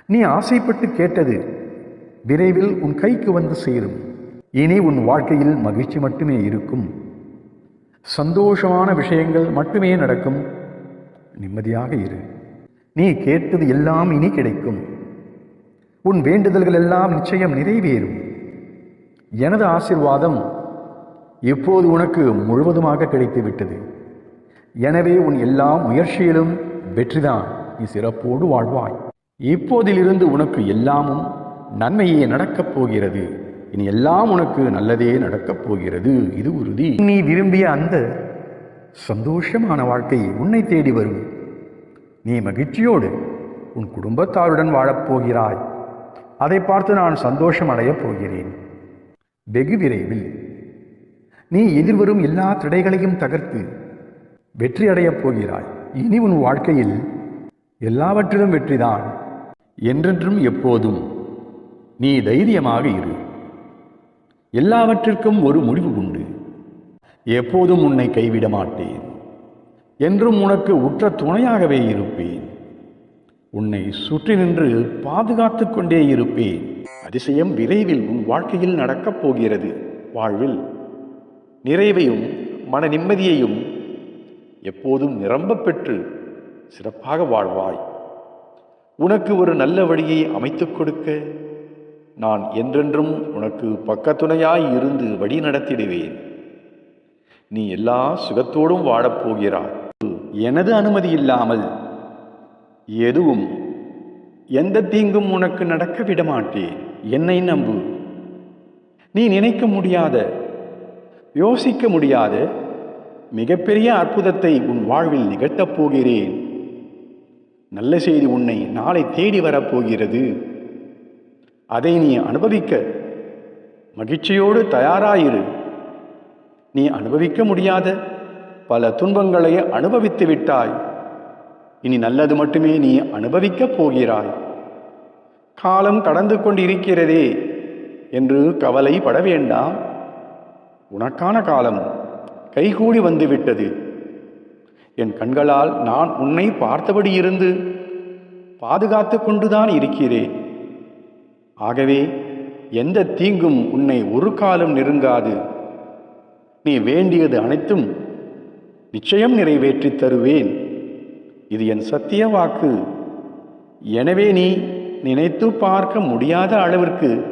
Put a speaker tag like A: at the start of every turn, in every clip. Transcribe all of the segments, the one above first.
A: நீ ஆசைப்பட்டு கேட்டது விரைவில் உன் கைக்கு வந்து சேரும். இனி உன் வாழ்க்கையில் மகிழ்ச்சி மட்டுமே இருக்கும். சந்தோஷமான விஷயங்கள் மட்டுமே நடக்கும். நிம்மதியாக இரு. நீ கேட்டது எல்லாம் இனி கிடைக்கும். உன் வேண்டுதல்கள் எல்லாம் நிச்சயம் நிறைவேறும். எனது ஆசீர்வாதம் இப்போது உனக்கு முழுவதுமாக கிடைத்துவிட்டது. எனவே உன் எல்லா முயற்சியிலும் வெற்றிதான். நீ சிறப்போடு வாழ்வாய். இப்போதிலிருந்து உனக்கு எல்லாமும் நன்மையே நடக்கப் போகிறது. இனி எல்லாம் உனக்கு நல்லதே நடக்கப் போகிறது. இது உறுதி. நீ விரும்பிய அந்த சந்தோஷமான வாழ்க்கை உன்னை தேடி வரும். நீ மகிழ்ச்சியோடு உன் குடும்பத்தாருடன் வாழப்போகிறாய். அதை பார்த்து நான் சந்தோஷம் அடையப் போகிறேன். வெகு விரைவில் நீ எதிர்வரும் எல்லா தடைகளையும் தகர்த்து வெற்றி அடையப் போகிறாய். இனி உன் வாழ்க்கையில் எல்லாவற்றிலும் வெற்றிதான். என்றென்றும் எப்போதும் நீ தைரியமாக இரு. எல்லாவற்றிற்கும் ஒரு முடிவு உண்டு. எப்போதும் உன்னை கைவிட மாட்டேன். என்றும் உனக்கு உற்ற துணையாகவே இருப்பேன். உன்னை சுற்றி நின்று பாதுகாத்து கொண்டே இருப்பேன். அதிசயம் விரைவில் உன் வாழ்க்கையில் நடக்கப் போகிறது. வாழ்வில் நிறைவையும் மன நிம்மதியையும் எப்போதும் நிரம்ப பெற்று சிறப்பாக வாழ்வாய். உனக்கு ஒரு நல்ல வழியை அமைத்துக் கொடுக்க நான் என்றென்றும் உனக்கு பக்கத்துணையாய் இருந்து வழி நடத்திடுவேன். நீ எல்லா சுகத்தோடும் வாழப்போகிறாய். எனது அனுமதி இல்லாமல் எதுவும் எந்த தீங்கும் உனக்கு நடக்க விட மாட்டேன். என்னை நம்பு. நீ நினைக்க முடியாத, யோசிக்க முடியாத மிகப்பெரிய அற்புதத்தை உன் வாழ்வில் நிகழ்த்தப் போகிறேன். நல்ல செய்தி உன்னை நாளை தேடி வரப்போகிறது. அதை நீ அனுபவிக்க மகிழ்ச்சியோடு தயாராயிரு. நீ அனுபவிக்க முடியாத பல துன்பங்களை அனுபவித்து விட்டாய். இனி நல்லது மட்டுமே நீ அனுபவிக்கப் போகிறாய். காலம் கடந்து கொண்டிருக்கிறதே என்று கவலைப்பட வேண்டாம். உனக்கான காலம் கைகூடி வந்துவிட்டது. என் கண்களால் நான் உன்னை பார்த்தபடி இருந்து பாதுகாத்து கொண்டுதான் இருக்கிறேன். ஆகவே எந்த தீங்கும் உன்னை ஒரு காலம் நெருங்காது. நீ வேண்டியது அனைத்தும் நிச்சயம் நிறைவேற்றி தருவேன். இது என் சத்திய வாக்கு. எனவே நீ நினைத்து பார்க்க முடியாத அளவிற்கு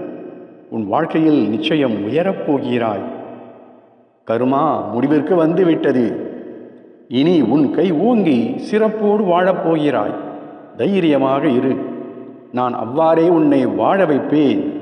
A: உன் வாழ்க்கையில் நிச்சயம் உயரப்போகிறாய். கருமா முடிவிற்கு வந்துவிட்டது. இனி உன் கை ஓங்கி சிறப்போடு வாழப்போகிறாய். தைரியமாக இரு. நான் அவ்வாறே உன்னை வாழ வைப்பேன்.